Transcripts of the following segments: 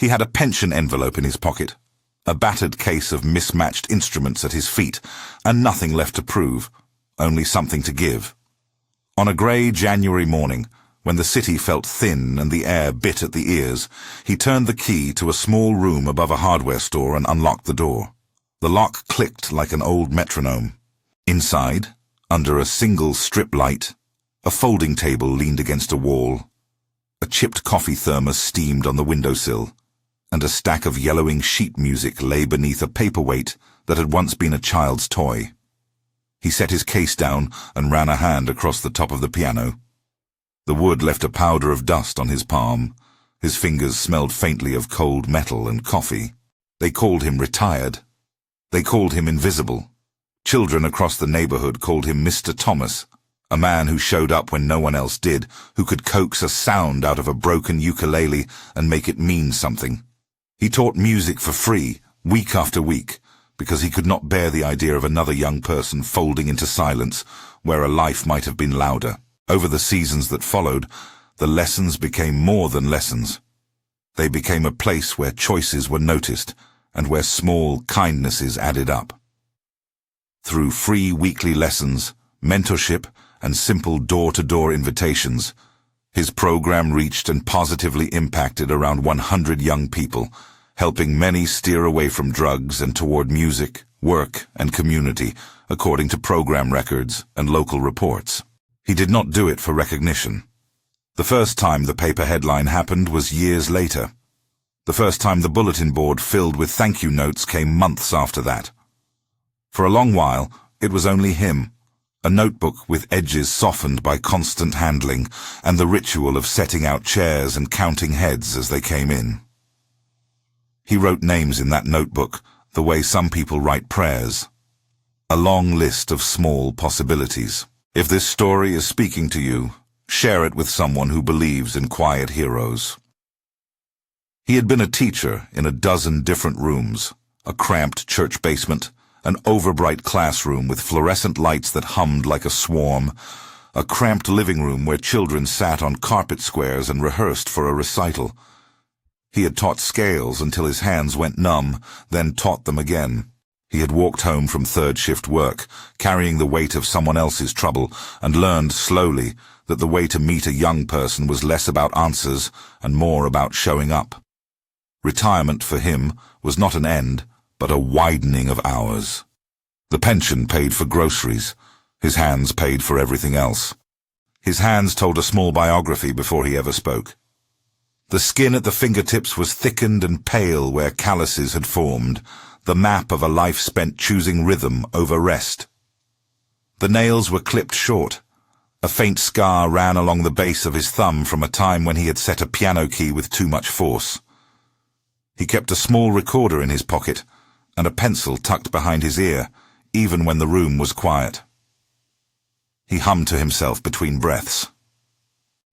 He had a pension envelope in his pocket, a battered case of mismatched instruments at his feet, and nothing left to prove, only something to give. On a grey January morning, when the city felt thin and the air bit at the ears, he turned the key to a small room above a hardware store and unlocked the door. The lock clicked like an old metronome. Inside, under a single strip light, a folding table leaned against a wall. A chipped coffee thermos steamed on the windowsill, and a stack of yellowing sheet music lay beneath a paperweight that had once been a child's toy. He set his case down and ran a hand across the top of the piano. The wood left a powder of dust on his palm. His fingers smelled faintly of cold metal and coffee. They called him retired. They called him invisible. Children across the neighborhood called him Mr. Thomas, a man who showed up when no one else did, who could coax a sound out of a broken ukulele and make it mean something. He taught music for free, week after week, because he could not bear the idea of another young person folding into silence where a life might have been louder. Over the seasons that followed, the lessons became more than lessons. They became a place where choices were noticed and where small kindnesses added up. Through free weekly lessons, mentorship, and simple door-to-door invitations, his program reached and positively impacted around 100 young people, helping many steer away from drugs and toward music, work, and community, according to program records and local reports. He did not do it for recognition. The first time the paper headline happened was years later. The first time the bulletin board filled with thank you notes came months after that. For a long while, it was only him, a notebook with edges softened by constant handling and the ritual of setting out chairs and counting heads as they came in. He wrote names in that notebook the way some people write prayers. A long list of small possibilities. If this story is speaking to you, share it with someone who believes in quiet heroes. He had been a teacher in a dozen different rooms, a cramped church basement, an overbright classroom with fluorescent lights that hummed like a swarm, a cramped living room where children sat on carpet squares and rehearsed for a recital. He had taught scales until his hands went numb, then taught them again. He had walked home from third-shift work, carrying the weight of someone else's trouble, and learned slowly that the way to meet a young person was less about answers and more about showing up. Retirement for him was not an end, but a widening of hours. The pension paid for groceries. His hands paid for everything else. His hands told a small biography before he ever spoke. The skin at the fingertips was thickened and pale where calluses had formed, the map of a life spent choosing rhythm over rest. The nails were clipped short. A faint scar ran along the base of his thumb from a time when he had set a piano key with too much force. He kept a small recorder in his pocket and a pencil tucked behind his ear, even when the room was quiet. He hummed to himself between breaths.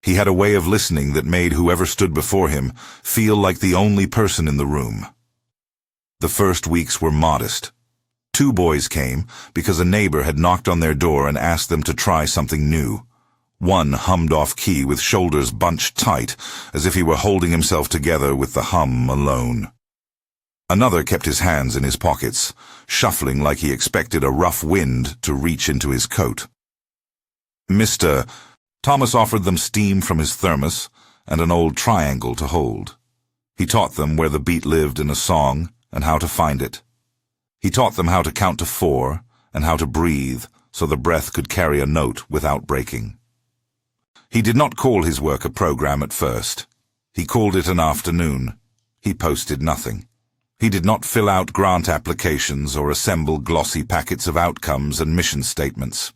He had a way of listening that made whoever stood before him feel like the only person in the room. The first weeks were modest. 2 boys came because a neighbor had knocked on their door and asked them to try something new. One hummed off key with shoulders bunched tight, as if he were holding himself together with the hum alone. Another kept his hands in his pockets, shuffling like he expected a rough wind to reach into his coat. Mr. Thomas offered them steam from his thermos and an old triangle to hold. He taught them where the beat lived in a song and how to find it. He taught them how to count to 4 and how to breathe so the breath could carry a note without breaking. He did not call his work a program at first. He called it an afternoon. He posted nothing. He did not fill out grant applications or assemble glossy packets of outcomes and mission statements.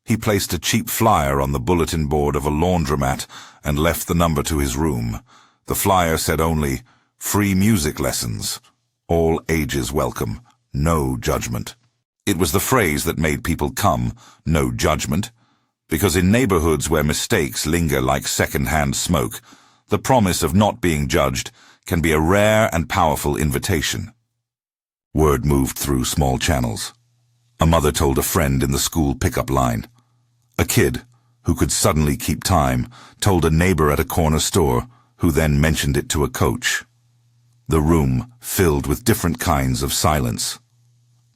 He placed a cheap flyer on the bulletin board of a laundromat and left the number to his room. The flyer said only, "Free music lessons. All ages welcome. No judgment." It was the phrase that made people come, no judgment, because in neighborhoods where mistakes linger like second-hand smoke, the promise of not being judged can be a rare and powerful invitation. Word moved through small channels. A mother told a friend in the school pickup line. A kid, who could suddenly keep time, told a neighbor at a corner store, who then mentioned it to a coach. The room filled with different kinds of silence.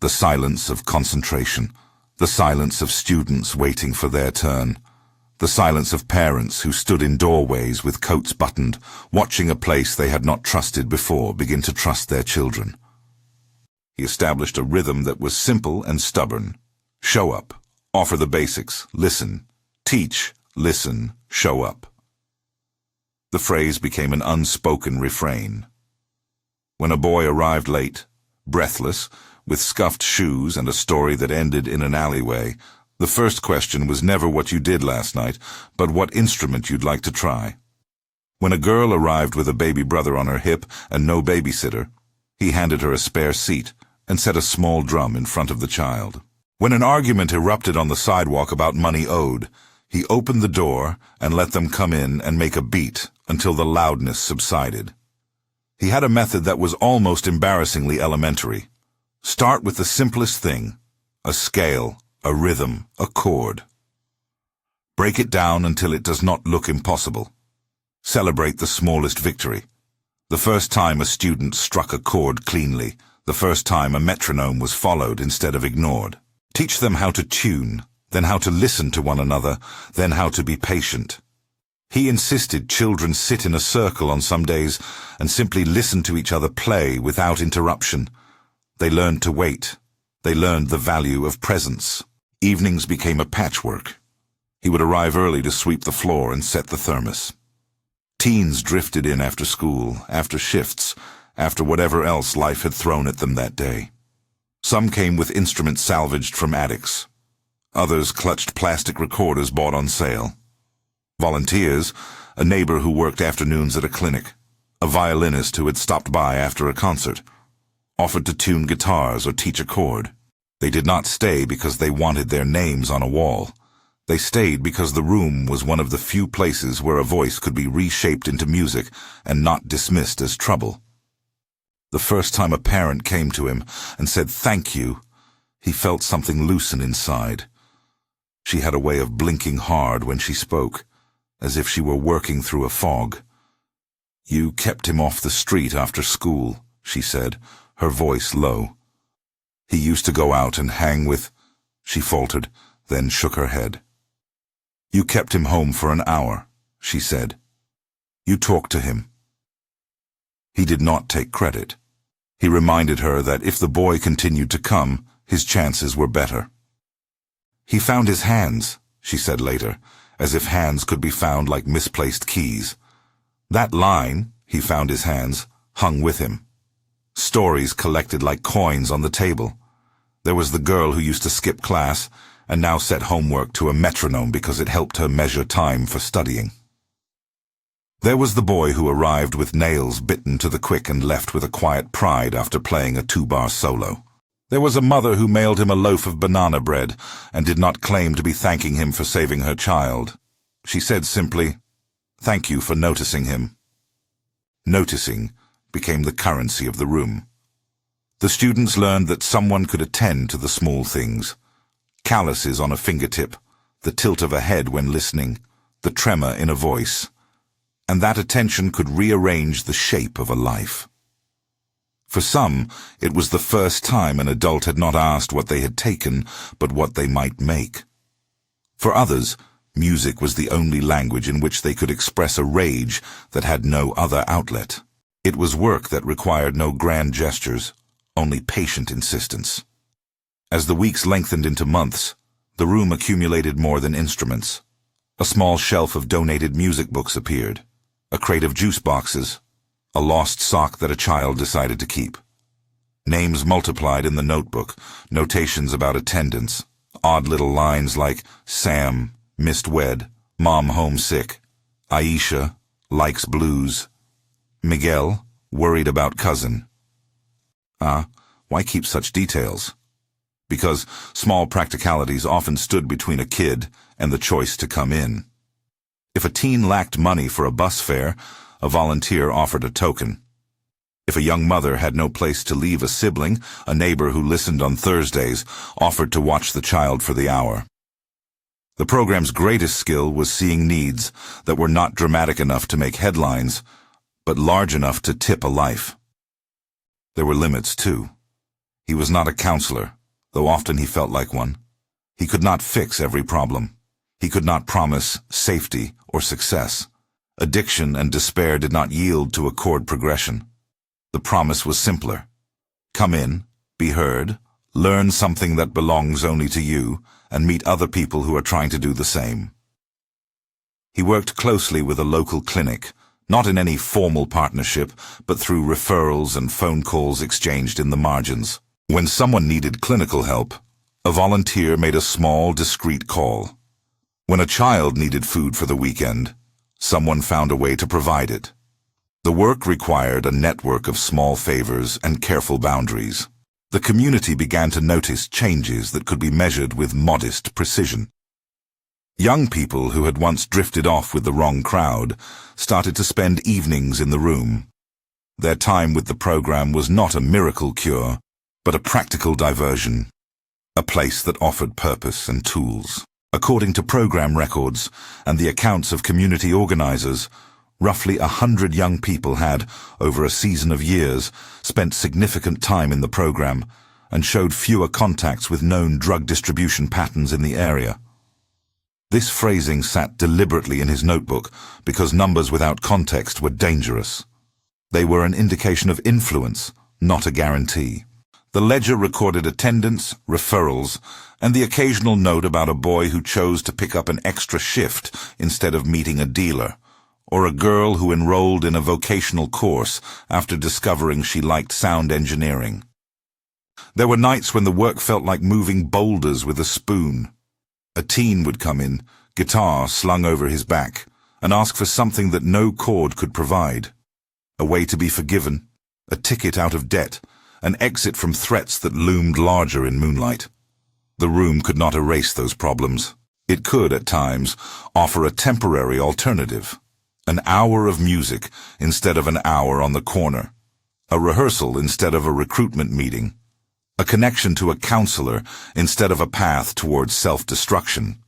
The silence of concentration. The silence of students waiting for their turn. The silence of parents who stood in doorways with coats buttoned, watching a place they had not trusted before begin to trust their children. He established a rhythm that was simple and stubborn. Show up. Offer the basics. Listen. Teach. Listen. Show up. The phrase became an unspoken refrain. When a boy arrived late, breathless, with scuffed shoes and a story that ended in an alleyway, the first question was never what you did last night, but what instrument you'd like to try. When a girl arrived with a baby brother on her hip and no babysitter, he handed her a spare seat and set a small drum in front of the child. When an argument erupted on the sidewalk about money owed, he opened the door and let them come in and make a beat until the loudness subsided. He had a method that was almost embarrassingly elementary. Start with the simplest thing, a scale, a rhythm, a chord. Break it down until it does not look impossible. Celebrate the smallest victory. The first time a student struck a chord cleanly, the first time a metronome was followed instead of ignored. Teach them how to tune, then how to listen to one another, then how to be patient. He insisted children sit in a circle on some days and simply listen to each other play without interruption. They learned to wait. They learned the value of presence. Evenings became a patchwork. He would arrive early to sweep the floor and set the thermos. Teens drifted in after school, after shifts, after whatever else life had thrown at them that day. Some came with instruments salvaged from attics. Others clutched plastic recorders bought on sale. Volunteers, a neighbor who worked afternoons at a clinic, a violinist who had stopped by after a concert, offered to tune guitars or teach a chord. They did not stay because they wanted their names on a wall. They stayed because the room was one of the few places where a voice could be reshaped into music and not dismissed as trouble. The first time a parent came to him and said thank you, he felt something loosen inside. She had a way of blinking hard when she spoke, as if she were working through a fog. You kept him off the street after school, she said, her voice low. He used to go out and hang with... She faltered, then shook her head. You kept him home for an hour, she said. You talked to him. He did not take credit. He reminded her that if the boy continued to come, his chances were better. He found his hands, she said later, as if hands could be found like misplaced keys. That line, he found his hands, hung with him. Stories collected like coins on the table. There was the girl who used to skip class and now set homework to a metronome because it helped her measure time for studying. There was the boy who arrived with nails bitten to the quick and left with a quiet pride after playing a 2-bar solo. There was a mother who mailed him a loaf of banana bread and did not claim to be thanking him for saving her child. She said simply, "Thank you for noticing him." Noticing became the currency of the room. The students learned that someone could attend to the small things. Calluses on a fingertip, the tilt of a head when listening, the tremor in a voice. And that attention could rearrange the shape of a life. For some, it was the first time an adult had not asked what they had taken, but what they might make. For others, music was the only language in which they could express a rage that had no other outlet. It was work that required no grand gestures, only patient insistence. As the weeks lengthened into months, the room accumulated more than instruments. A small shelf of donated music books appeared, a crate of juice boxes, a lost sock that a child decided to keep. Names multiplied in the notebook, notations about attendance, odd little lines like Sam, missed wed, mom homesick, Aisha, likes blues, Miguel, worried about cousin. Why keep such details? Because small practicalities often stood between a kid and the choice to come in. If a teen lacked money for a bus fare, a volunteer offered a token. If a young mother had no place to leave a sibling, a neighbor who listened on Thursdays offered to watch the child for the hour. The program's greatest skill was seeing needs that were not dramatic enough to make headlines, but large enough to tip a life. There were limits, too. He was not a counselor, though often he felt like one. He could not fix every problem. He could not promise safety or success. Addiction and despair did not yield to accord progression. The promise was simpler. Come in, be heard, learn something that belongs only to you, and meet other people who are trying to do the same. He worked closely with a local clinic, not in any formal partnership, but through referrals and phone calls exchanged in the margins. When someone needed clinical help, a volunteer made a small, discreet call. When a child needed food for the weekend, someone found a way to provide it. The work required a network of small favors and careful boundaries. The community began to notice changes that could be measured with modest precision. Young people who had once drifted off with the wrong crowd started to spend evenings in the room. Their time with the program was not a miracle cure, but a practical diversion, a place that offered purpose and tools. According to program records and the accounts of community organizers, roughly 100 young people had, over a season of years, spent significant time in the program and showed fewer contacts with known drug distribution patterns in the area. This phrasing sat deliberately in his notebook because numbers without context were dangerous. They were an indication of influence, not a guarantee. The ledger recorded attendance, referrals, and the occasional note about a boy who chose to pick up an extra shift instead of meeting a dealer, or a girl who enrolled in a vocational course after discovering she liked sound engineering. There were nights when the work felt like moving boulders with a spoon. A teen would come in, guitar slung over his back, and ask for something that no chord could provide. A way to be forgiven, a ticket out of debt, an exit from threats that loomed larger in moonlight. The room could not erase those problems. It could, at times, offer a temporary alternative. An hour of music instead of an hour on the corner. A rehearsal instead of a recruitment meeting. A connection to a counselor instead of a path towards self-destruction.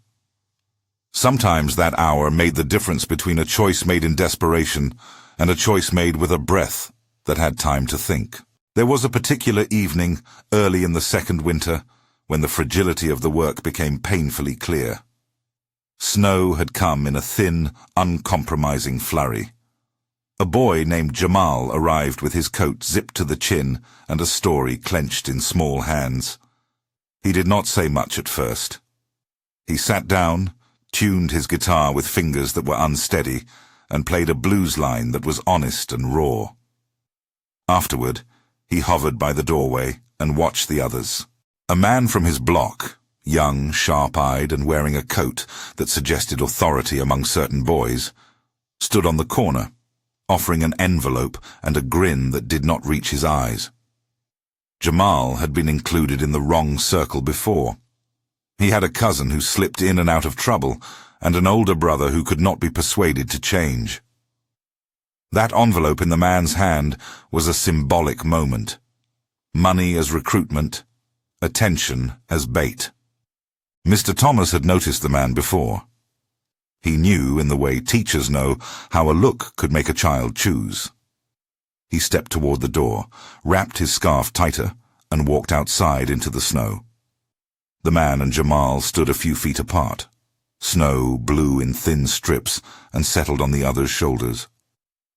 Sometimes that hour made the difference between a choice made in desperation and a choice made with a breath that had time to think. There was a particular evening, early in the second winter, when the fragility of the work became painfully clear. Snow had come in a thin, uncompromising flurry. A boy named Jamal arrived with his coat zipped to the chin and a story clenched in small hands. He did not say much at first. He sat down, tuned his guitar with fingers that were unsteady, and played a blues line that was honest and raw. Afterward, he hovered by the doorway and watched the others. A man from his block, young, sharp-eyed, and wearing a coat that suggested authority among certain boys, stood on the corner, offering an envelope and a grin that did not reach his eyes. Jamal had been included in the wrong circle before. He had a cousin who slipped in and out of trouble, and an older brother who could not be persuaded to change. That envelope in the man's hand was a symbolic moment. Money as recruitment, attention as bait. Mr. Thomas had noticed the man before. He knew, in the way teachers know, how a look could make a child choose. He stepped toward the door, wrapped his scarf tighter, and walked outside into the snow. The man and Jamal stood a few feet apart. Snow blew in thin strips and settled on the other's shoulders.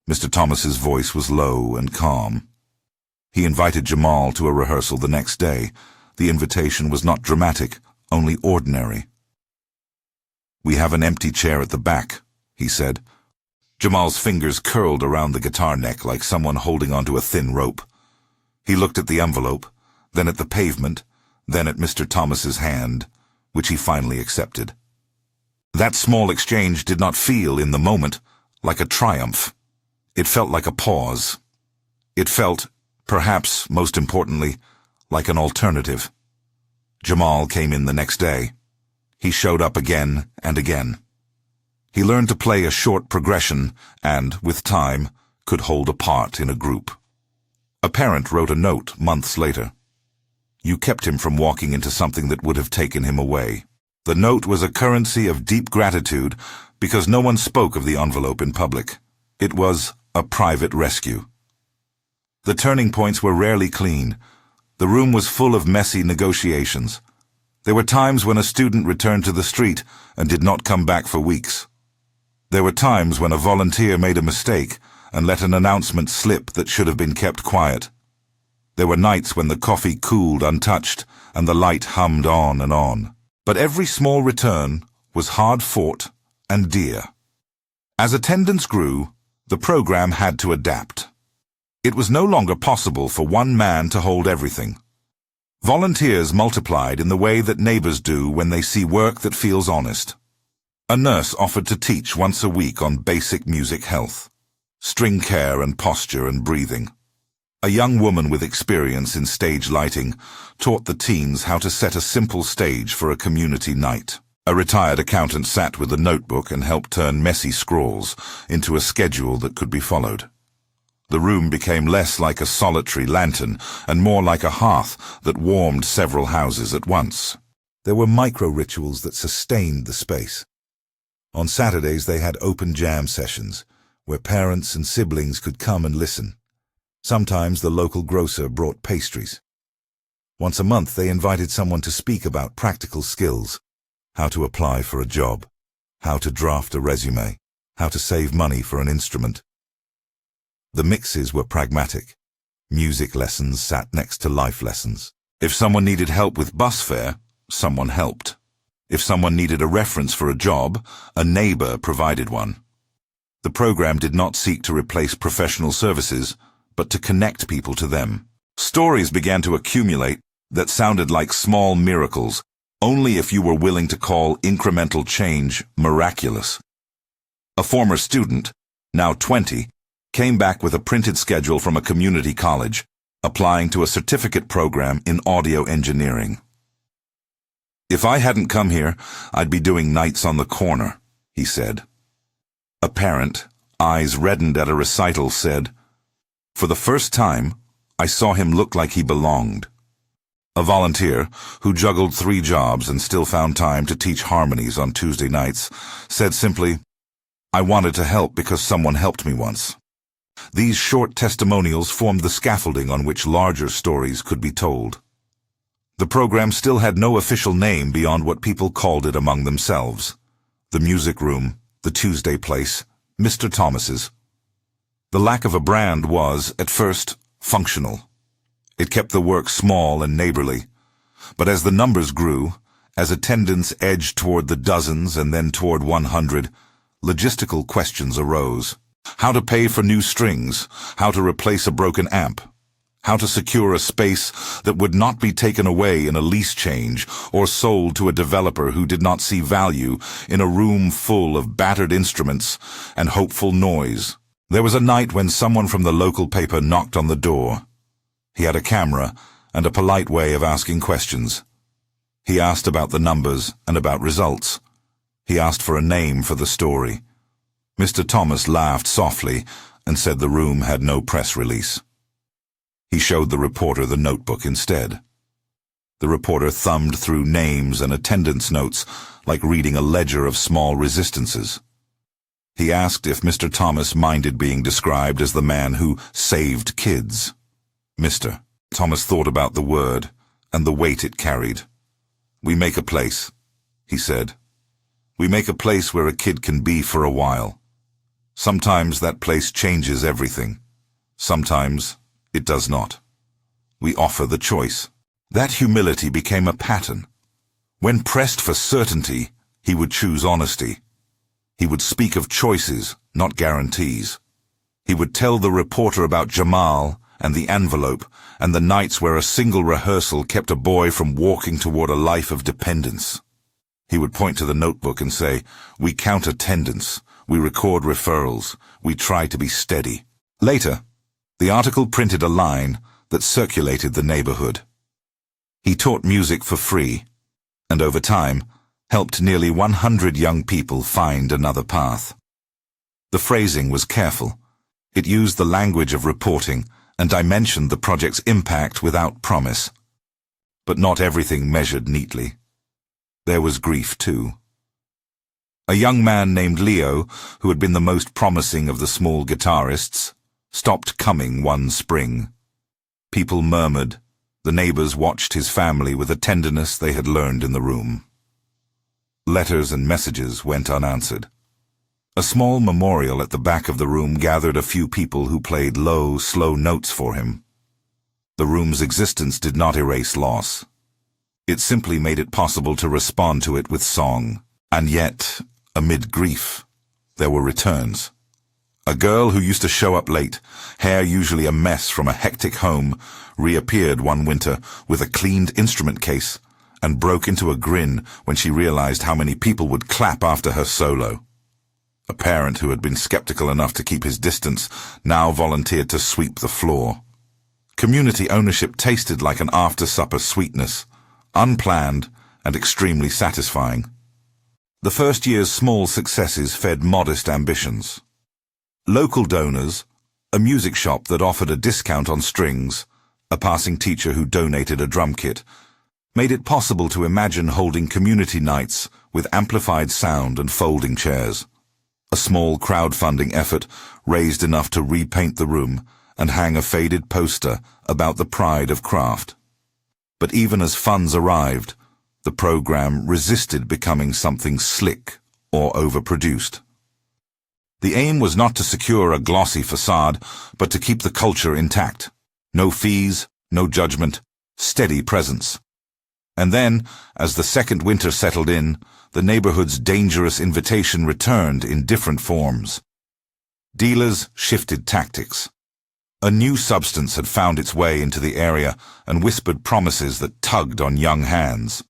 Mr. Thomas's voice was low and calm. He invited Jamal to a rehearsal the next day. The invitation was not dramatic, only ordinary. "We have an empty chair at the back," he said. Jamal's fingers curled around the guitar neck like someone holding onto a thin rope. He looked at the envelope, then at the pavement, then at Mr. Thomas's hand, which he finally accepted. That small exchange did not feel, in the moment, like a triumph. It felt like a pause. It felt, perhaps most importantly, like an alternative. Jamal came in the next day. He showed up again and again. He learned to play a short progression and, with time, could hold a part in a group. A parent wrote a note months later. "You kept him from walking into something that would have taken him away." The note was a currency of deep gratitude because no one spoke of the envelope in public. It was a private rescue. The turning points were rarely clean. The room was full of messy negotiations. There were times when a student returned to the street and did not come back for weeks. There were times when a volunteer made a mistake and let an announcement slip that should have been kept quiet. There were nights when the coffee cooled untouched and the light hummed on and on. But every small return was hard-fought and dear. As attendance grew, the program had to adapt. It was no longer possible for one man to hold everything. Volunteers multiplied in the way that neighbors do when they see work that feels honest. A nurse offered to teach once a week on basic music health, string care and posture and breathing. A young woman with experience in stage lighting taught the teens how to set a simple stage for a community night. A retired accountant sat with a notebook and helped turn messy scrawls into a schedule that could be followed. The room became less like a solitary lantern and more like a hearth that warmed several houses at once. There were micro-rituals that sustained the space. On Saturdays they had open jam sessions, where parents and siblings could come and listen. Sometimes the local grocer brought pastries. Once a month they invited someone to speak about practical skills, how to apply for a job, how to draft a resume, how to save money for an instrument. The mixes were pragmatic. Music lessons sat next to life lessons. If someone needed help with bus fare, someone helped. If someone needed a reference for a job, a neighbor provided one. The program did not seek to replace professional services, but to connect people to them. Stories began to accumulate that sounded like small miracles, only if you were willing to call incremental change miraculous. A former student, now 20, came back with a printed schedule from a community college, applying to a certificate program in audio engineering. "If I hadn't come here, I'd be doing nights on the corner," he said. A parent, eyes reddened at a recital, said, "For the first time, I saw him look like he belonged." A volunteer, who juggled 3 jobs and still found time to teach harmonies on Tuesday nights, said simply, "I wanted to help because someone helped me once." These short testimonials formed the scaffolding on which larger stories could be told. The program still had no official name beyond what people called it among themselves. The music room, the Tuesday place, Mr. Thomas's. The lack of a brand was, at first, functional. It kept the work small and neighborly. But as the numbers grew, as attendance edged toward the dozens and then toward 100, logistical questions arose. How to pay for new strings, how to replace a broken amp, how to secure a space that would not be taken away in a lease change or sold to a developer who did not see value in a room full of battered instruments and hopeful noise. There was a night when someone from the local paper knocked on the door. He had a camera and a polite way of asking questions. He asked about the numbers and about results. He asked for a name for the story. Mr. Thomas laughed softly and said the room had no press release. He showed the reporter the notebook instead. The reporter thumbed through names and attendance notes like reading a ledger of small resistances. He asked if Mr. Thomas minded being described as the man who saved kids. Mr. Thomas thought about the word and the weight it carried. "We make a place," he said. "We make a place where a kid can be for a while. Sometimes that place changes everything. Sometimes it does not. We offer the choice." That humility became a pattern. When pressed for certainty, he would choose honesty. He would speak of choices, not guarantees. He would tell the reporter about Jamal and the envelope and the nights where a single rehearsal kept a boy from walking toward a life of dependence. He would point to the notebook and say, "We count attendance. We record referrals. We try to be steady." Later, the article printed a line that circulated the neighborhood. He taught music for free, and over time, helped nearly 100 young people find another path. The phrasing was careful. It used the language of reporting and dimensioned the project's impact without promise. But not everything measured neatly. There was grief, too. A young man named Leo, who had been the most promising of the small guitarists, stopped coming one spring. People murmured. The neighbors watched his family with a tenderness they had learned in the room. Letters and messages went unanswered. A small memorial at the back of the room gathered a few people who played low, slow notes for him. The room's existence did not erase loss. It simply made it possible to respond to it with song. And yet, amid grief, there were returns. A girl who used to show up late, hair usually a mess from a hectic home, reappeared one winter with a cleaned instrument case and broke into a grin when she realized how many people would clap after her solo. A parent who had been skeptical enough to keep his distance now volunteered to sweep the floor. Community ownership tasted like an after-supper sweetness, unplanned and extremely satisfying. The first year's small successes fed modest ambitions. Local donors, a music shop that offered a discount on strings, a passing teacher who donated a drum kit, made it possible to imagine holding community nights with amplified sound and folding chairs. A small crowdfunding effort raised enough to repaint the room and hang a faded poster about the pride of craft. But even as funds arrived, the program resisted becoming something slick or overproduced. The aim was not to secure a glossy facade, but to keep the culture intact. No fees, no judgment, steady presence. And then, as the second winter settled in, the neighborhood's dangerous invitation returned in different forms. Dealers shifted tactics. A new substance had found its way into the area and whispered promises that tugged on young hands.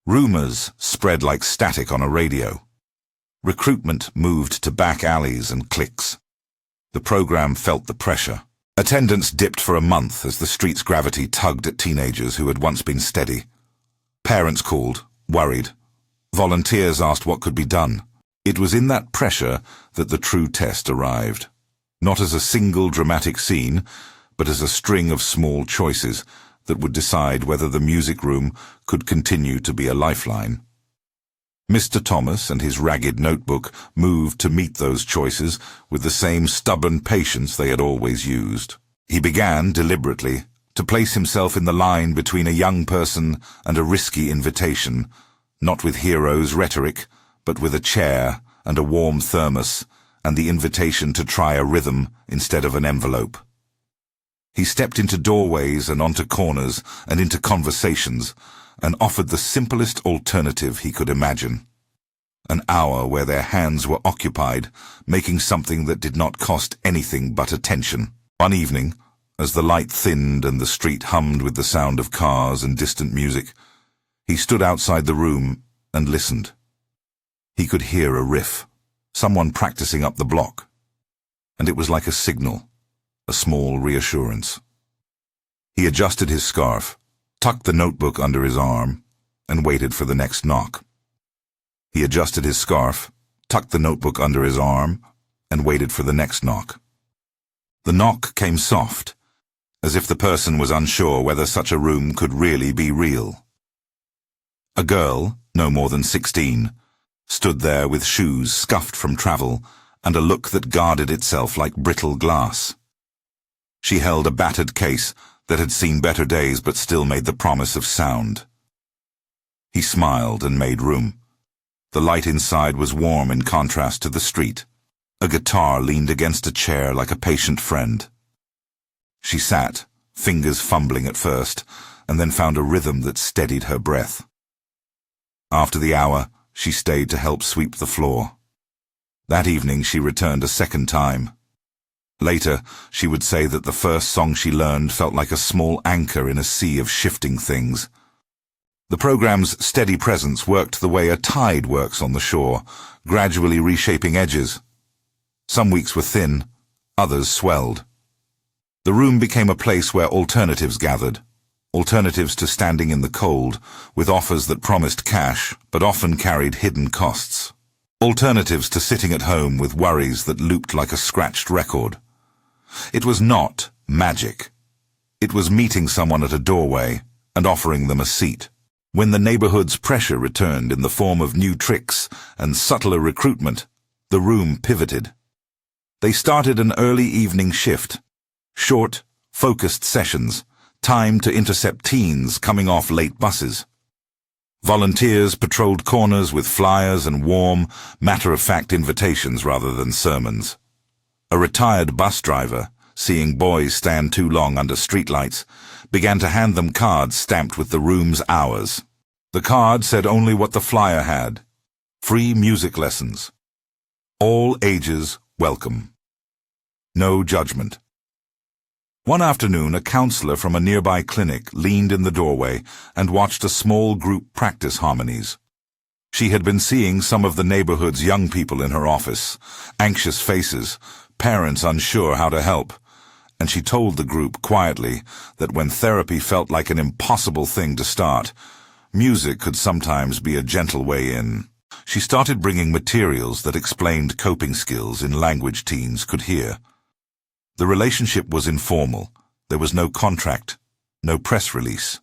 Rumors spread like static on a radio. Recruitment moved to back alleys and cliques. The program felt the pressure. Attendance dipped for a month as the street's gravity tugged at teenagers who had once been steady. Parents called, worried. Volunteers asked what could be done. It was in that pressure that the true test arrived. Not as a single dramatic scene, but as a string of small choices that would decide whether the music room could continue to be a lifeline. Mr. Thomas and his ragged notebook moved to meet those choices with the same stubborn patience they had always used. He began, deliberately, to place himself in the line between a young person and a risky invitation, not with hero's rhetoric, but with a chair and a warm thermos, and the invitation to try a rhythm instead of an envelope. He stepped into doorways and onto corners and into conversations, and offered the simplest alternative he could imagine. An hour where their hands were occupied, making something that did not cost anything but attention. One evening, as the light thinned and the street hummed with the sound of cars and distant music, he stood outside the room and listened. He could hear a riff, someone practicing up the block, and it was like a signal, a small reassurance. He adjusted his scarf, tucked the notebook under his arm, and waited for the next knock. He adjusted his scarf, tucked the notebook under his arm, and waited for the next knock. The knock came soft, as if the person was unsure whether such a room could really be real. A girl, no more than 16, stood there with shoes scuffed from travel and a look that guarded itself like brittle glass. She held a battered case that had seen better days but still made the promise of sound. He smiled and made room. The light inside was warm in contrast to the street. A guitar leaned against a chair like a patient friend. She sat, fingers fumbling at first, and then found a rhythm that steadied her breath. After the hour, she stayed to help sweep the floor. That evening she returned a second time. Later, she would say that the first song she learned felt like a small anchor in a sea of shifting things. The program's steady presence worked the way a tide works on the shore, gradually reshaping edges. Some weeks were thin, others swelled. The room became a place where alternatives gathered, alternatives to standing in the cold, with offers that promised cash but often carried hidden costs. Alternatives to sitting at home with worries that looped like a scratched record. It was not magic. It was meeting someone at a doorway and offering them a seat. When the neighborhood's pressure returned in the form of new tricks and subtler recruitment, the room pivoted. They started an early evening shift. Short, focused sessions, timed to intercept teens coming off late buses. Volunteers patrolled corners with flyers and warm, matter-of-fact invitations rather than sermons. A retired bus driver, seeing boys stand too long under streetlights, began to hand them cards stamped with the room's hours. The card said only what the flyer had: free music lessons. All ages welcome. No judgment. One afternoon, a counselor from a nearby clinic leaned in the doorway and watched a small group practice harmonies. She had been seeing some of the neighborhood's young people in her office, anxious faces, parents unsure how to help, and she told the group quietly that when therapy felt like an impossible thing to start, music could sometimes be a gentle way in. She started bringing materials that explained coping skills in language teens could hear. The relationship was informal. There was no contract, no press release.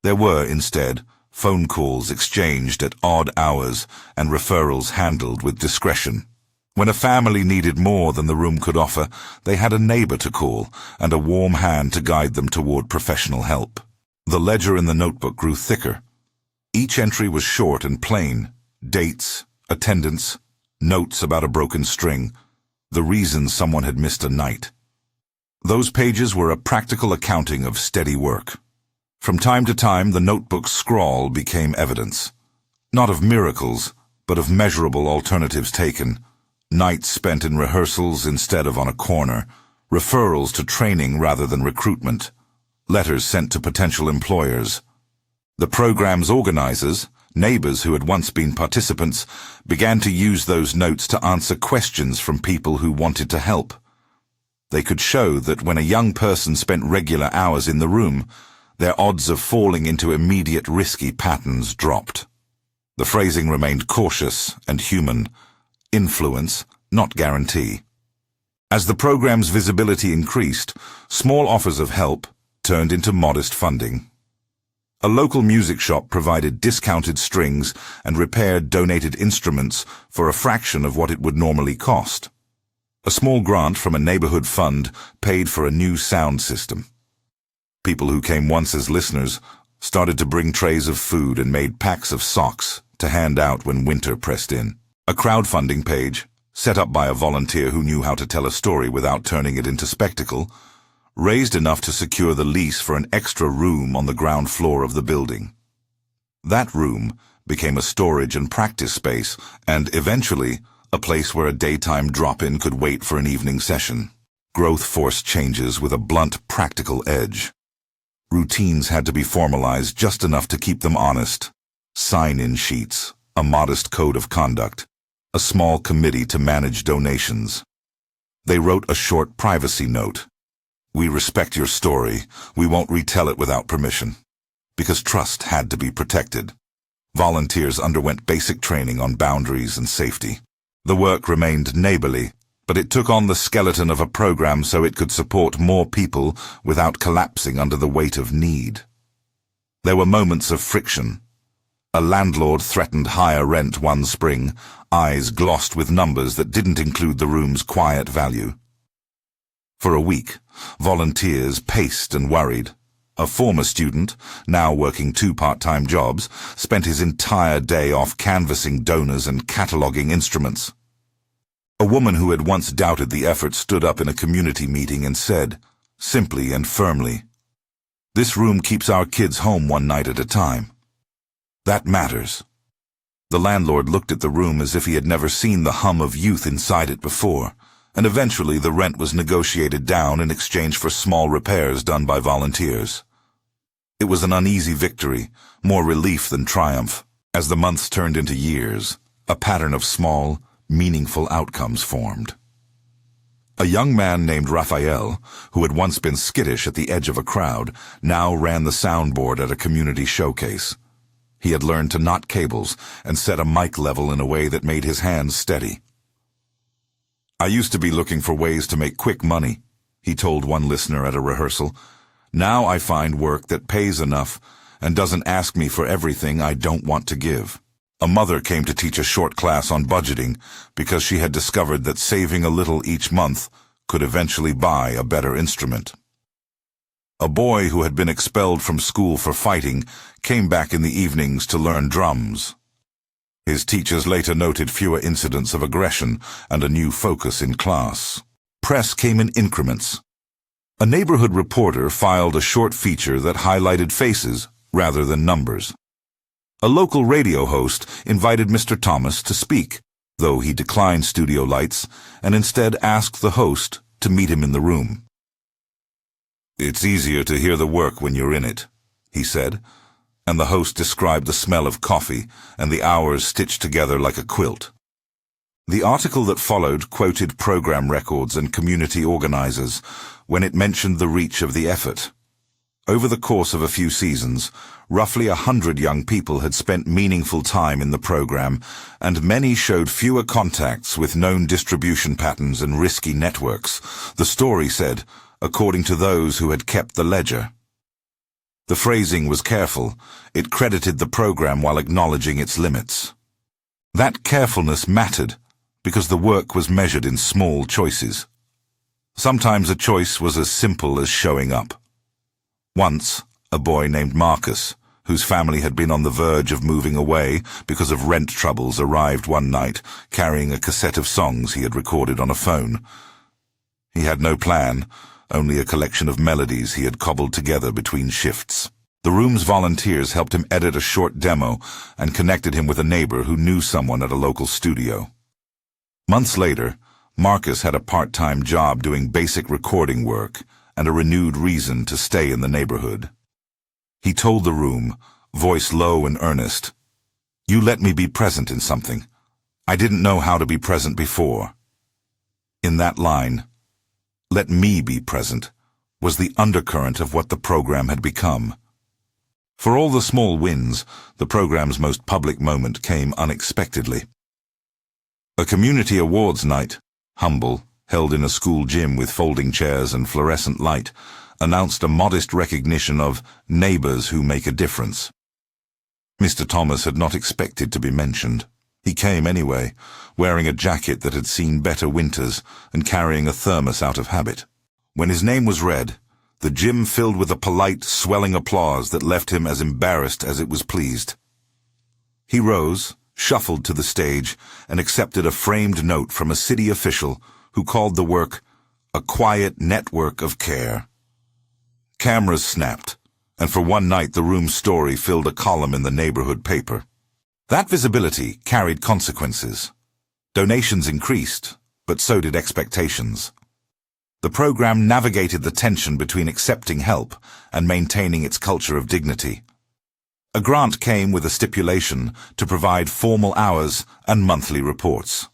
There were, instead, phone calls exchanged at odd hours and referrals handled with discretion. When a family needed more than the room could offer, they had a neighbor to call and a warm hand to guide them toward professional help. The ledger in the notebook grew thicker. Each entry was short and plain: dates, attendance, notes about a broken string, the reason someone had missed a night. Those pages were a practical accounting of steady work. From time to time, the notebook's scrawl became evidence. Not of miracles, but of measurable alternatives taken. Nights spent in rehearsals instead of on a corner, referrals to training rather than recruitment, letters sent to potential employers. The program's organizers, neighbors who had once been participants, began to use those notes to answer questions from people who wanted to help. They could show that when a young person spent regular hours in the room, their odds of falling into immediate risky patterns dropped. The phrasing remained cautious and human: influence, not guarantee. As the program's visibility increased, small offers of help turned into modest funding. A local music shop provided discounted strings and repaired donated instruments for a fraction of what it would normally cost. A small grant from a neighborhood fund paid for a new sound system. People who came once as listeners started to bring trays of food and made packs of socks to hand out when winter pressed in. A crowdfunding page, set up by a volunteer who knew how to tell a story without turning it into spectacle, raised enough to secure the lease for an extra room on the ground floor of the building. That room became a storage and practice space, and eventually a place where a daytime drop-in could wait for an evening session. Growth forced changes with a blunt, practical edge. Routines had to be formalized just enough to keep them honest. Sign-in sheets, a modest code of conduct, a small committee to manage donations. They wrote a short privacy note. "We respect your story. We won't retell it without permission." Because trust had to be protected. Volunteers underwent basic training on boundaries and safety. The work remained neighborly, but it took on the skeleton of a program so it could support more people without collapsing under the weight of need. There were moments of friction. A landlord threatened higher rent one spring, eyes glossed with numbers that didn't include the room's quiet value. For a week, volunteers paced and worried. A former student, now working 2 part-time jobs, spent his entire day off canvassing donors and cataloging instruments. A woman who had once doubted the effort stood up in a community meeting and said, simply and firmly, "This room keeps our kids home one night at a time. That matters." The landlord looked at the room as if he had never seen the hum of youth inside it before, and eventually the rent was negotiated down in exchange for small repairs done by volunteers. It was an uneasy victory, more relief than triumph. As the months turned into years, a pattern of small, meaningful outcomes formed. A young man named Raphael, who had once been skittish at the edge of a crowd, now ran the soundboard at a community showcase. He had learned to knot cables and set a mic level in a way that made his hands steady. "I used to be looking for ways to make quick money," he told one listener at a rehearsal. "Now I find work that pays enough and doesn't ask me for everything I don't want to give." A mother came to teach a short class on budgeting because she had discovered that saving a little each month could eventually buy a better instrument. A boy who had been expelled from school for fighting came back in the evenings to learn drums. His teachers later noted fewer incidents of aggression and a new focus in class. Press came in increments. A neighborhood reporter filed a short feature that highlighted faces rather than numbers. A local radio host invited Mr. Thomas to speak, though he declined studio lights and instead asked the host to meet him in the room. "It's easier to hear the work when you're in it," he said, and the host described the smell of coffee and the hours stitched together like a quilt. The article that followed quoted program records and community organizers when it mentioned the reach of the effort. Over the course of a few seasons, roughly 100 young people had spent meaningful time in the program, and many showed fewer contacts with known distribution patterns and risky networks, the story said, according to those who had kept the ledger. The phrasing was careful. It credited the program while acknowledging its limits. That carefulness mattered because the work was measured in small choices. Sometimes a choice was as simple as showing up. Once, a boy named Marcus, whose family had been on the verge of moving away because of rent troubles, arrived one night carrying a cassette of songs he had recorded on a phone. He had no plan, only a collection of melodies he had cobbled together between shifts. The room's volunteers helped him edit a short demo and connected him with a neighbor who knew someone at a local studio. Months later, Marcus had a part-time job doing basic recording work and a renewed reason to stay in the neighborhood. He told the room, voice low and earnest, "You let me be present in something. I didn't know how to be present before." In that line, "Let me be present," was the undercurrent of what the program had become. For all the small wins, the program's most public moment came unexpectedly. A community awards night, humble, held in a school gym with folding chairs and fluorescent light, announced a modest recognition of neighbors who make a difference. Mr. Thomas had not expected to be mentioned. He came anyway, wearing a jacket that had seen better winters and carrying a thermos out of habit. When his name was read, the gym filled with a polite, swelling applause that left him as embarrassed as it was pleased. He rose, shuffled to the stage, and accepted a framed note from a city official who called the work a quiet network of care. Cameras snapped, and for one night the room's story filled a column in the neighborhood paper. That visibility carried consequences. Donations increased, but so did expectations. The program navigated the tension between accepting help and maintaining its culture of dignity. A grant came with a stipulation to provide formal hours and monthly reports.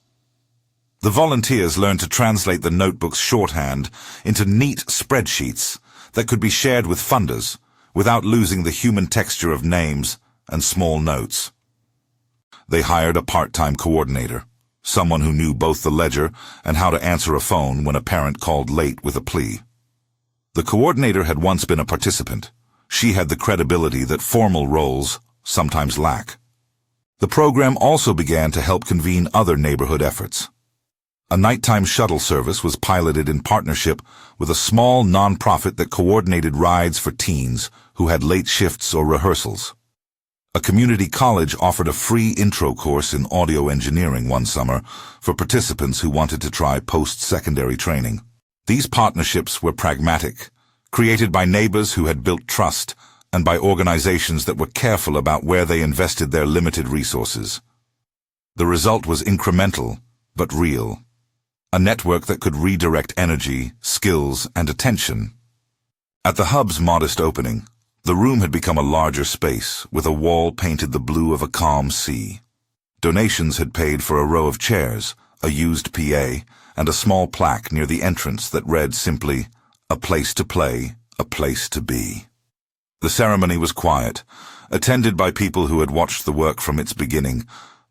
The volunteers learned to translate the notebook's shorthand into neat spreadsheets that could be shared with funders without losing the human texture of names and small notes. They hired a part-time coordinator, someone who knew both the ledger and how to answer a phone when a parent called late with a plea. The coordinator had once been a participant. She had the credibility that formal roles sometimes lack. The program also began to help convene other neighborhood efforts. A nighttime shuttle service was piloted in partnership with a small nonprofit that coordinated rides for teens who had late shifts or rehearsals. A community college offered a free intro course in audio engineering one summer for participants who wanted to try post-secondary training. These partnerships were pragmatic, created by neighbors who had built trust and by organizations that were careful about where they invested their limited resources. The result was incremental, but real. A network that could redirect energy, skills, and attention. At the hub's modest opening, the room had become a larger space, with a wall painted the blue of a calm sea. Donations had paid for a row of chairs, a used PA, and a small plaque near the entrance that read simply, "A place to play, a place to be." The ceremony was quiet, attended by people who had watched the work from its beginning,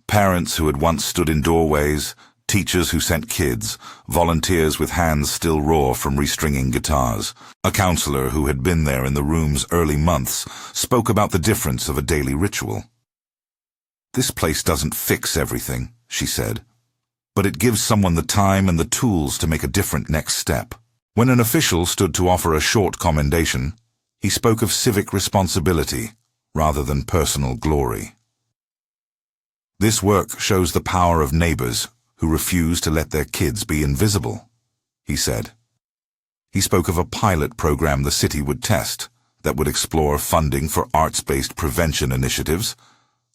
parents who had once stood in doorways, teachers who sent kids, volunteers with hands still raw from restringing guitars. A counselor who had been there in the room's early months spoke about the difference of a daily ritual. "This place doesn't fix everything," she said, "but it gives someone the time and the tools to make a different next step." When an official stood to offer a short commendation, he spoke of civic responsibility rather than personal glory. "This work shows the power of neighbors who refuse to let their kids be invisible," he said. He spoke of a pilot program the city would test that would explore funding for arts-based prevention initiatives,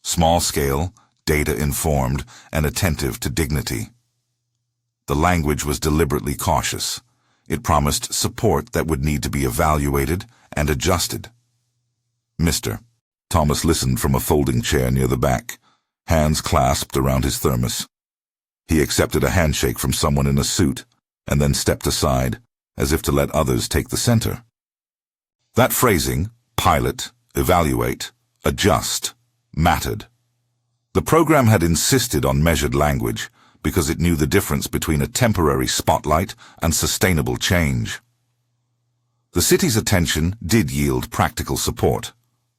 small-scale, data-informed, and attentive to dignity. The language was deliberately cautious. It promised support that would need to be evaluated and adjusted. "Mr." Thomas listened from a folding chair near the back, hands clasped around his thermos. He accepted a handshake from someone in a suit and then stepped aside, as if to let others take the center. That phrasing, pilot, evaluate, adjust, mattered. The program had insisted on measured language because it knew the difference between a temporary spotlight and sustainable change. The city's attention did yield practical support,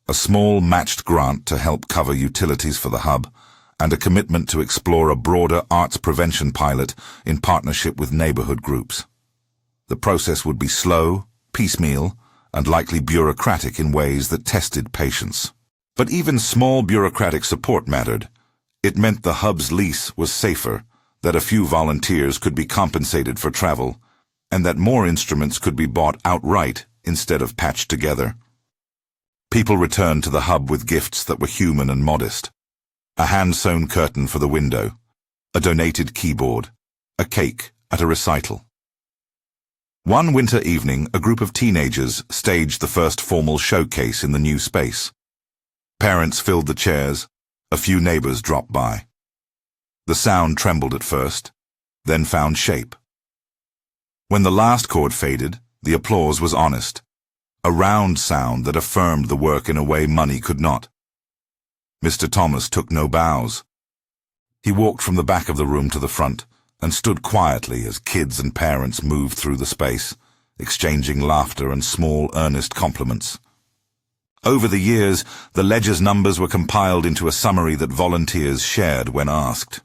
a small matched grant to help cover utilities for the hub, and a commitment to explore a broader arts prevention pilot in partnership with neighborhood groups. The process would be slow, piecemeal, and likely bureaucratic in ways that tested patience. But even small bureaucratic support mattered. It meant the hub's lease was safer, that a few volunteers could be compensated for travel, and that more instruments could be bought outright instead of patched together. People returned to the hub with gifts that were human and modest. A hand-sewn curtain for the window, a donated keyboard, a cake at a recital. One winter evening, a group of teenagers staged the first formal showcase in the new space. Parents filled the chairs, a few neighbors dropped by. The sound trembled at first, then found shape. When the last chord faded, the applause was honest, a round sound that affirmed the work in a way money could not. Mr. Thomas took no bows. He walked from the back of the room to the front and stood quietly as kids and parents moved through the space, exchanging laughter and small, earnest compliments. Over the years, the ledger's numbers were compiled into a summary that volunteers shared when asked.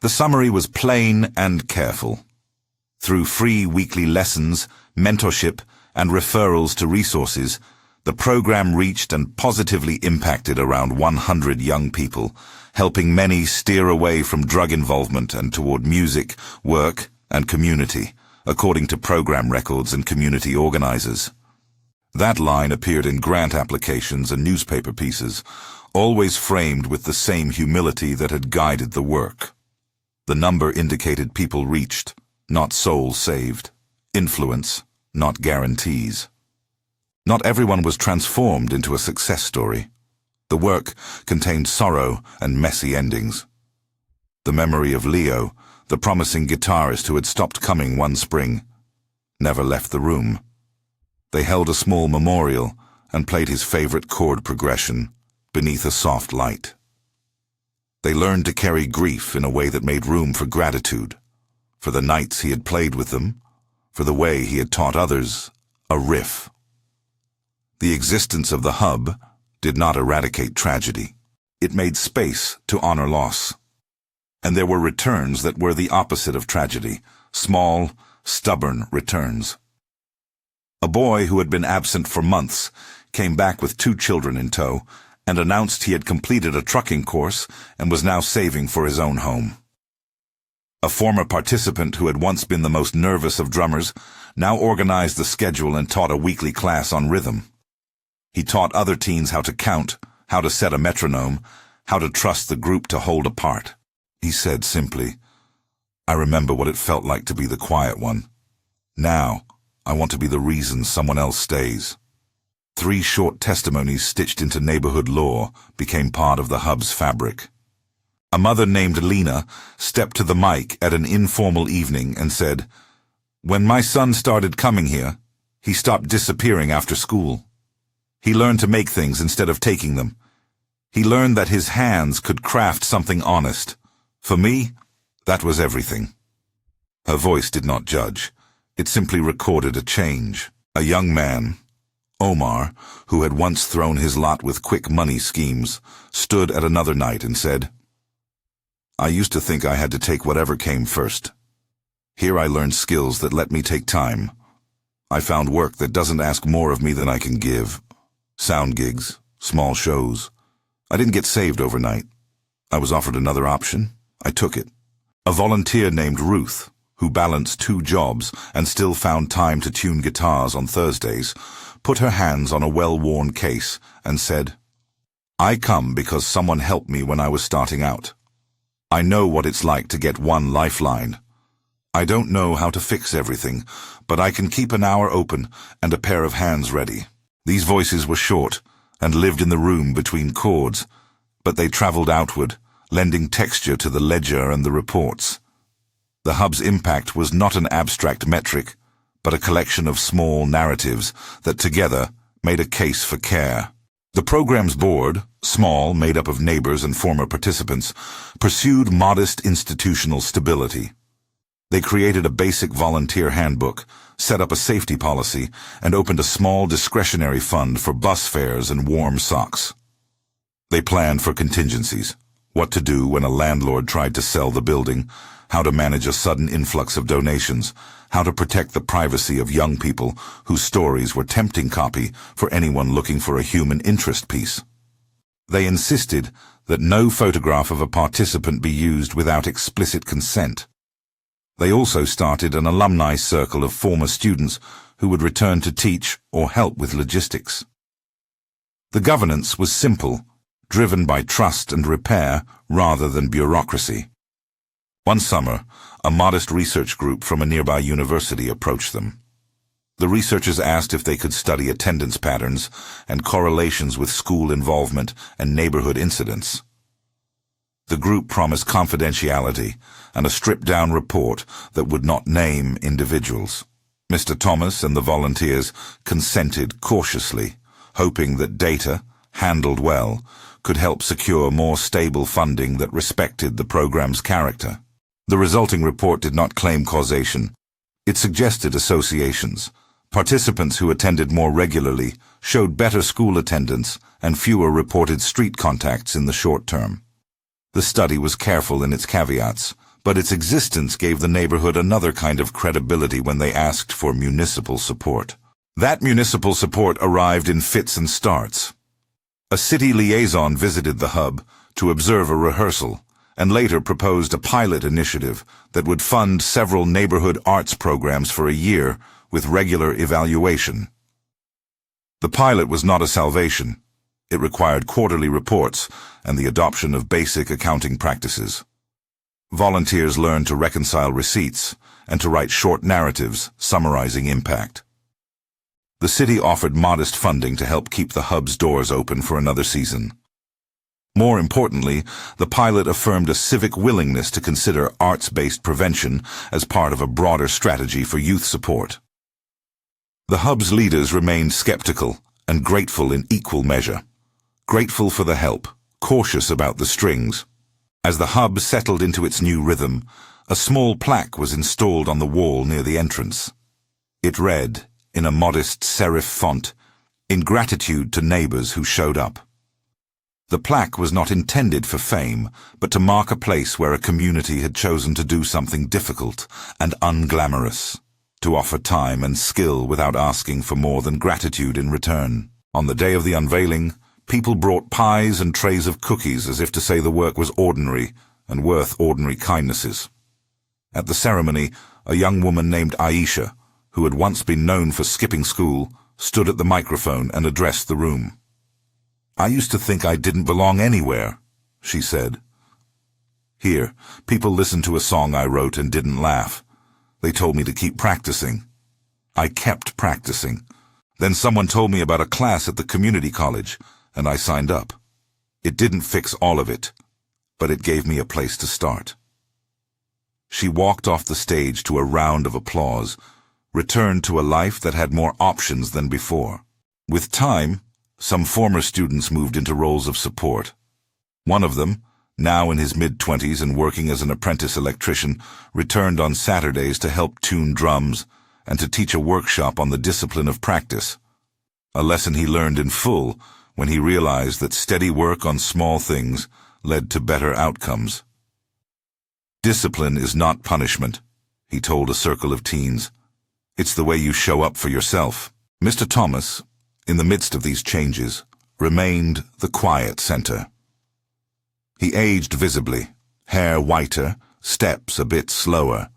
The summary was plain and careful. Through free weekly lessons, mentorship, and referrals to resources, the program reached and positively impacted around 100 young people, helping many steer away from drug involvement and toward music, work, and community, according to program records and community organizers. That line appeared in grant applications and newspaper pieces, always framed with the same humility that had guided the work. The number indicated people reached, not souls saved. Influence, not guarantees. Not everyone was transformed into a success story. The work contained sorrow and messy endings. The memory of Leo, the promising guitarist who had stopped coming one spring, never left the room. They held a small memorial and played his favorite chord progression, Beneath a Soft Light. They learned to carry grief in a way that made room for gratitude, for the nights he had played with them, for the way he had taught others a riff. The existence of the hub did not eradicate tragedy. It made space to honor loss. And there were returns that were the opposite of tragedy, small, stubborn returns. A boy who had been absent for months came back with 2 children in tow and announced he had completed a trucking course and was now saving for his own home. A former participant who had once been the most nervous of drummers now organized the schedule and taught a weekly class on rhythm. He taught other teens how to count, how to set a metronome, how to trust the group to hold a part. He said simply, "I remember what it felt like to be the quiet one. Now, I want to be the reason someone else stays." 3 short testimonies stitched into neighborhood lore became part of the hub's fabric. A mother named Lena stepped to the mic at an informal evening and said, "When my son started coming here, he stopped disappearing after school. He learned to make things instead of taking them. He learned that his hands could craft something honest. For me, that was everything." Her voice did not judge. It simply recorded a change. A young man, Omar, who had once thrown his lot with quick money schemes, stood at another night and said, "I used to think I had to take whatever came first. Here I learned skills that let me take time. I found work that doesn't ask more of me than I can give. Sound gigs, small shows. I didn't get saved overnight. I was offered another option. I took it." A volunteer named Ruth, who balanced 2 jobs and still found time to tune guitars on Thursdays, put her hands on a well-worn case and said, "I come because someone helped me when I was starting out. I know what it's like to get one lifeline. I don't know how to fix everything, but I can keep an hour open and a pair of hands ready." These voices were short and lived in the room between chords, but they traveled outward, lending texture to the ledger and the reports. The hub's impact was not an abstract metric, but a collection of small narratives that together made a case for care. The program's board, small, made up of neighbors and former participants, pursued modest institutional stability. They created a basic volunteer handbook, set up a safety policy, and opened a small discretionary fund for bus fares and warm socks. They planned for contingencies: what to do when a landlord tried to sell the building, how to manage a sudden influx of donations, how to protect the privacy of young people whose stories were tempting copy for anyone looking for a human interest piece. They insisted that no photograph of a participant be used without explicit consent. They also started an alumni circle of former students who would return to teach or help with logistics. The governance was simple, driven by trust and repair rather than bureaucracy. One summer, a modest research group from a nearby university approached them. The researchers asked if they could study attendance patterns and correlations with school involvement and neighborhood incidents. The group promised confidentiality and a stripped-down report that would not name individuals. Mr. Thomas and the volunteers consented cautiously, hoping that data, handled well, could help secure more stable funding that respected the program's character. The resulting report did not claim causation. It suggested associations. Participants who attended more regularly showed better school attendance and fewer reported street contacts in the short term. The study was careful in its caveats, but its existence gave the neighborhood another kind of credibility when they asked for municipal support. That municipal support arrived in fits and starts. A city liaison visited the hub to observe a rehearsal and later proposed a pilot initiative that would fund several neighborhood arts programs for a year with regular evaluation. The pilot was not a salvation. It required quarterly reports and the adoption of basic accounting practices. Volunteers learned to reconcile receipts and to write short narratives summarizing impact. The city offered modest funding to help keep the hub's doors open for another season. More importantly, the pilot affirmed a civic willingness to consider arts-based prevention as part of a broader strategy for youth support. The hub's leaders remained skeptical and grateful in equal measure. Grateful for the help, cautious about the strings. As the hub settled into its new rhythm, a small plaque was installed on the wall near the entrance. It read, in a modest serif font, "In gratitude to neighbors who showed up." The plaque was not intended for fame, but to mark a place where a community had chosen to do something difficult and unglamorous, to offer time and skill without asking for more than gratitude in return. On the day of the unveiling, people brought pies and trays of cookies as if to say the work was ordinary and worth ordinary kindnesses. At the ceremony, a young woman named Aisha, who had once been known for skipping school, stood at the microphone and addressed the room. "I used to think I didn't belong anywhere," she said. "Here, people listened to a song I wrote and didn't laugh. They told me to keep practicing. I kept practicing. Then someone told me about a class at the community college, and I signed up. It didn't fix all of it, but it gave me a place to start." She walked off the stage to a round of applause, returned to a life that had more options than before. With time, some former students moved into roles of support. One of them, now in his mid-20s and working as an apprentice electrician, returned on Saturdays to help tune drums and to teach a workshop on the discipline of practice. a lesson he learned in full when he realized that steady work on small things led to better outcomes. "Discipline is not punishment," he told a circle of teens. "It's the way you show up for yourself." Mr. Thomas, in the midst of these changes, remained the quiet center. He aged visibly, hair whiter, steps a bit slower,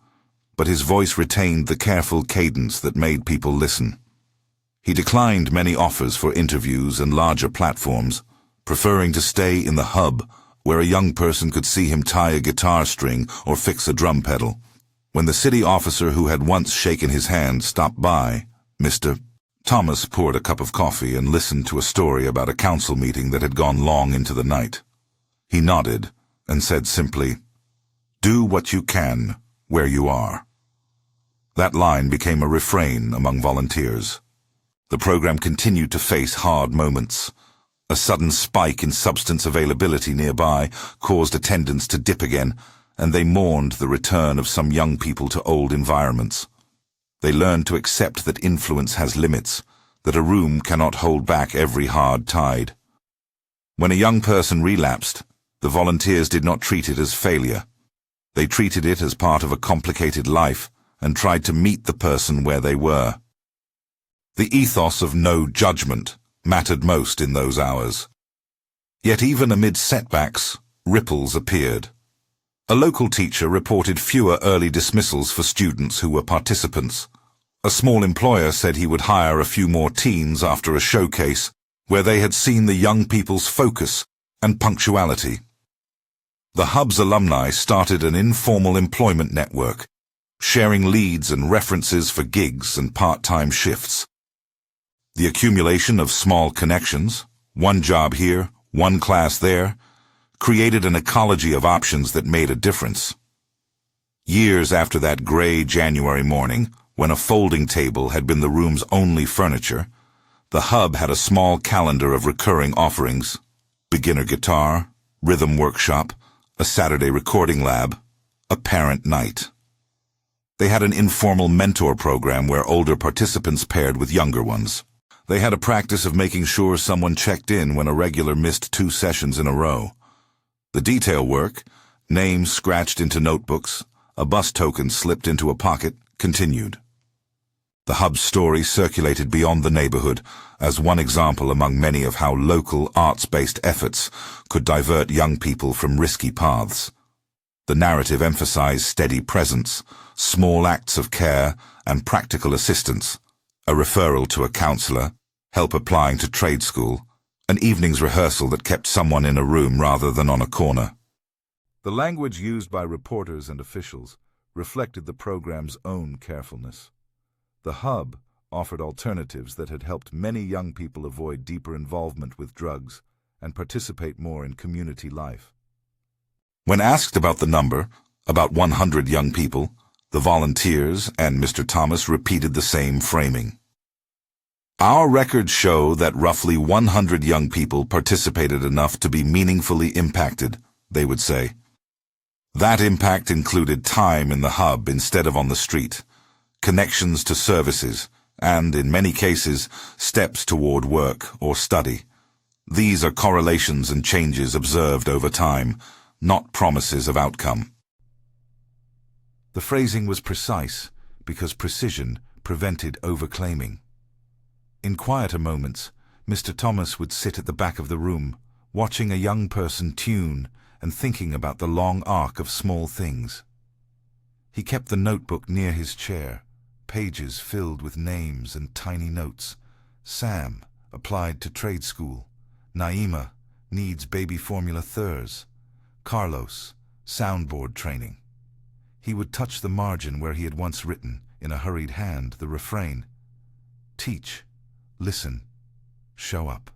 but his voice retained the careful cadence that made people listen. He declined many offers for interviews and larger platforms, preferring to stay in the hub where a young person could see him tie a guitar string or fix a drum pedal. When the city officer who had once shaken his hand stopped by, Mr. Thomas poured a cup of coffee and listened to a story about a council meeting that had gone long into the night. He nodded and said simply, "Do what you can where you are." That line became a refrain among volunteers. The program continued to face hard moments. A sudden spike in substance availability nearby caused attendance to dip again, and they mourned the return of some young people to old environments. They learned to accept that influence has limits, that a room cannot hold back every hard tide. When a young person relapsed, the volunteers did not treat it as failure. They treated it as part of a complicated life and tried to meet the person where they were. The ethos of no judgment mattered most in those hours. Yet even amid setbacks, ripples appeared. A local teacher reported fewer early dismissals for students who were participants. A small employer said he would hire a few more teens after a showcase where they had seen the young people's focus and punctuality. The Hub's alumni started an informal employment network, sharing leads and references for gigs and part-time shifts. The accumulation of small connections, one job here, one class there, created an ecology of options that made a difference. Years after that gray January morning, when a folding table had been the room's only furniture, the Hub had a small calendar of recurring offerings: beginner guitar, rhythm workshop, a Saturday recording lab, a parent night. They had an informal mentor program where older participants paired with younger ones. They had a practice of making sure someone checked in when a regular missed 2 sessions in a row. The detail work, names scratched into notebooks, a bus token slipped into a pocket, continued. The Hub's story circulated beyond the neighborhood as one example among many of how local arts-based efforts could divert young people from risky paths. The narrative emphasized steady presence, small acts of care, and practical assistance, a referral to a counselor, help applying to trade school, an evening's rehearsal that kept someone in a room rather than on a corner. The language used by reporters and officials reflected the program's own carefulness. The Hub offered alternatives that had helped many young people avoid deeper involvement with drugs and participate more in community life. When asked about the number, about 100 young people, the volunteers and Mr. Thomas repeated the same framing. "Our records show that roughly 100 young people participated enough to be meaningfully impacted," they would say. That impact included time in the Hub instead of on the street, connections to services, and, in many cases, steps toward work or study. These are correlations and changes observed over time, not promises of outcome. The phrasing was precise because precision prevented overclaiming. In quieter moments, Mr. Thomas would sit at the back of the room, watching a young person tune and thinking about the long arc of small things. He kept the notebook near his chair, pages filled with names and tiny notes. Sam, applied to trade school. Naima, needs baby formula Thurs. Carlos, soundboard training. He would touch the margin where he had once written, in a hurried hand, the refrain: "Teach, listen, show up."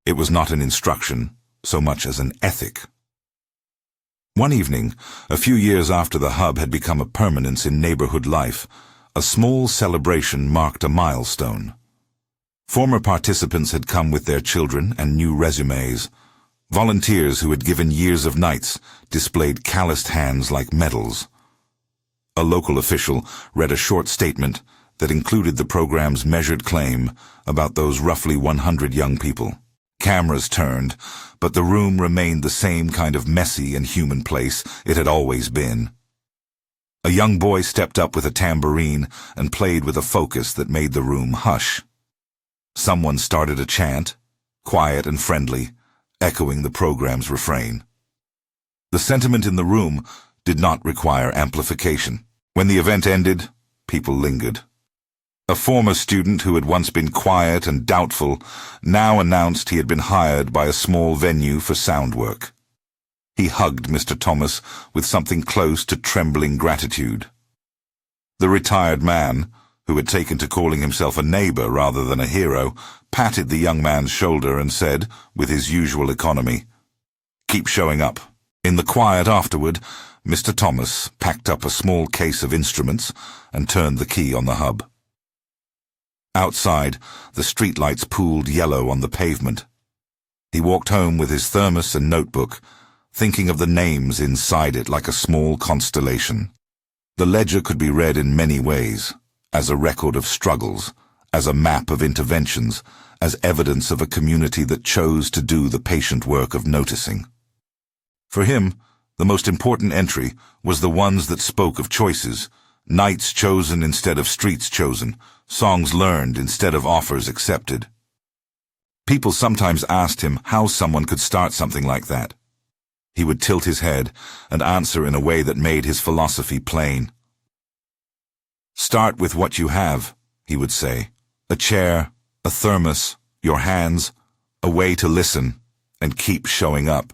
It was not an instruction so much as an ethic. One evening, a few years after the Hub had become a permanence in neighborhood life, a small celebration marked a milestone. Former participants had come with their children and new resumes. Volunteers who had given years of nights displayed calloused hands like medals. A local official read a short statement that included the program's measured claim about those roughly 100 young people. Cameras turned, but the room remained the same kind of messy and human place it had always been. A young boy stepped up with a tambourine and played with a focus that made the room hush. Someone started a chant, quiet and friendly, echoing the program's refrain. The sentiment in the room did not require amplification. When the event ended, people lingered. A former student who had once been quiet and doubtful now announced he had been hired by a small venue for sound work. He hugged Mr. Thomas with something close to trembling gratitude. The retired man, who had taken to calling himself a neighbor rather than a hero, patted the young man's shoulder and said, with his usual economy, "Keep showing up." In the quiet afterward, Mr. Thomas packed up a small case of instruments and turned the key on the hub. Outside, the streetlights pooled yellow on the pavement. He walked home with his thermos and notebook, thinking of the names inside it like a small constellation. The ledger could be read in many ways, as a record of struggles, as a map of interventions, as evidence of a community that chose to do the patient work of noticing. For him, the most important entry was the ones that spoke of choices, nights chosen instead of streets chosen, songs learned instead of offers accepted. People sometimes asked him how someone could start something like that. He would tilt his head and answer in a way that made his philosophy plain. "Start with what you have," he would say. "A chair, a thermos, your hands, a way to listen, and keep showing up."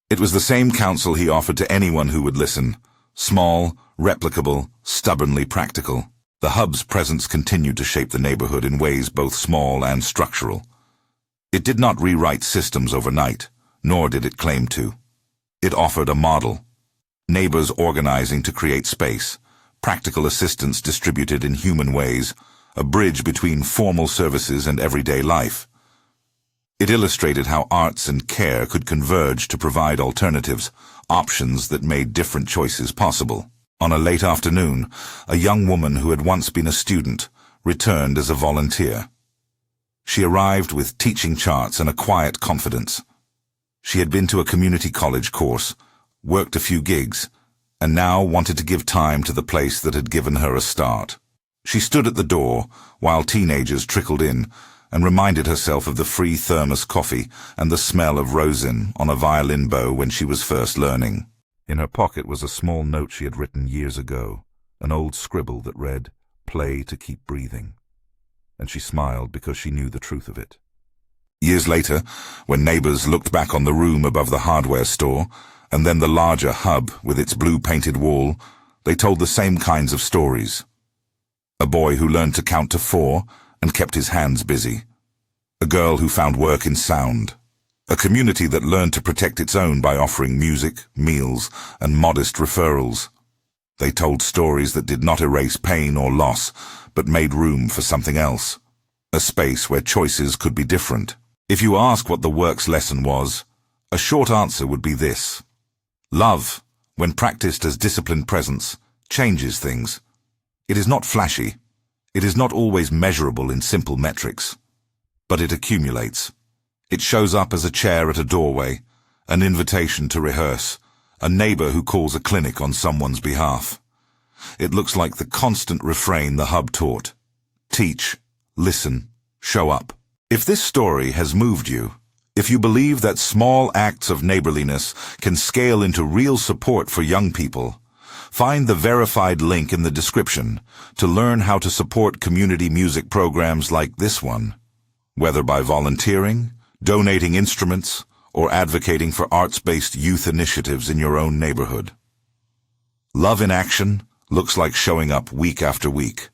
It was the same counsel he offered to anyone who would listen. Small, replicable, stubbornly practical. The hub's presence continued to shape the neighborhood in ways both small and structural. It did not rewrite systems overnight, nor did it claim to. It offered a model. Neighbors organizing to create space, practical assistance distributed in human ways, a bridge between formal services and everyday life. It illustrated how arts and care could converge to provide alternatives, options that made different choices possible. On a late afternoon, a young woman who had once been a student returned as a volunteer. She arrived with teaching charts and a quiet confidence. She had been to a community college course, worked a few gigs, and now wanted to give time to the place that had given her a start. She stood at the door while teenagers trickled in and reminded herself of the free thermos coffee and the smell of rosin on a violin bow when she was first learning. In her pocket was a small note she had written years ago, an old scribble that read, "Play to keep breathing." And she smiled because she knew the truth of it. Years later, when neighbors looked back on the room above the hardware store, and then the larger hub with its blue-painted wall, they told the same kinds of stories. A boy who learned to count to 4 and kept his hands busy. A girl who found work in sound. A community that learned to protect its own by offering music, meals, and modest referrals. They told stories that did not erase pain or loss, but made room for something else. A space where choices could be different. If you ask what the work's lesson was, a short answer would be this. Love, when practiced as disciplined presence, changes things. It is not flashy. It is not always measurable in simple metrics. But it accumulates. It shows up as a chair at a doorway, an invitation to rehearse, a neighbor who calls a clinic on someone's behalf. It looks like the constant refrain the hub taught. Teach, listen, show up. If this story has moved you, if you believe that small acts of neighborliness can scale into real support for young people, find the verified link in the description to learn how to support community music programs like this one, whether by volunteering, donating instruments, or advocating for arts-based youth initiatives in your own neighborhood. Love in action looks like showing up week after week.